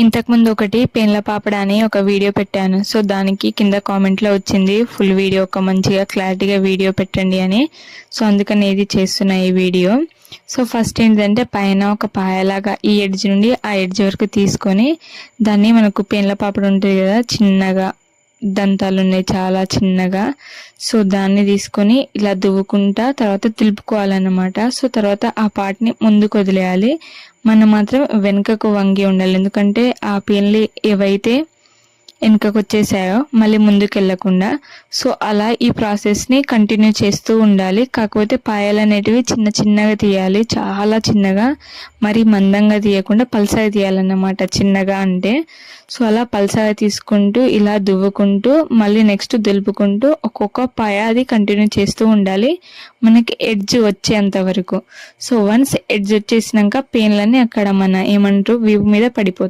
ఇంతకుముందు ఒకటి పేన్ల పాపడ అని ఒక వీడియో పెట్టాను. సో దానికి కింద కామెంట్లో వచ్చింది ఫుల్ వీడియో, ఒక మంచిగా క్లారిటీగా వీడియో పెట్టండి అని. సో అందుకని ఇది చేస్తున్నా ఈ వీడియో. సో ఫస్ట్ ఏంటంటే పైన ఒక పాయలాగా ఈ ఎడ్జ్ నుండి ఆ ఎడ్జ్ వరకు తీసుకొని దాన్ని, మనకు పేన్ల పాపడ ఉంటుంది కదా చిన్నగా దంతాలు ఉన్నాయి చాలా చిన్నగా, సో దాన్ని తీసుకొని ఇలా దువ్వుకుంటా తర్వాత తులుపుకోవాలన్నమాట. సో తర్వాత ఆ పార్ట్ని ముందుకు వదిలేయాలి, మనం మాత్రం వెనుకకు వంగి ఉండాలి. ఎందుకంటే ఆ పేన్లు ఏవైతే వెనుకకు వచ్చేసాయో మళ్ళీ ముందుకు వెళ్ళకుండా. సో అలా ఈ ప్రాసెస్ని కంటిన్యూ చేస్తూ ఉండాలి. కాకపోతే పాయలు అనేటివి చిన్న చిన్నగా తీయాలి, చాలా చిన్నగా, మరి మందంగా తీయకుండా పల్సగా తీయాలన్నమాట చిన్నగా అంటే. సో అలా పల్సగా తీసుకుంటూ ఇలా దువ్వుకుంటూ మళ్ళీ నెక్స్ట్ దులుపుకుంటూ ఒక్కొక్క పాయ అది కంటిన్యూ చేస్తూ ఉండాలి మనకి ఎడ్జ్ వచ్చేంత వరకు. సో వన్స్ ఎడ్జ్ వచ్చేసినాక పేన్లన్నీ అక్కడ మన ఏమంటారు వీపు మీద పడిపోతాయి.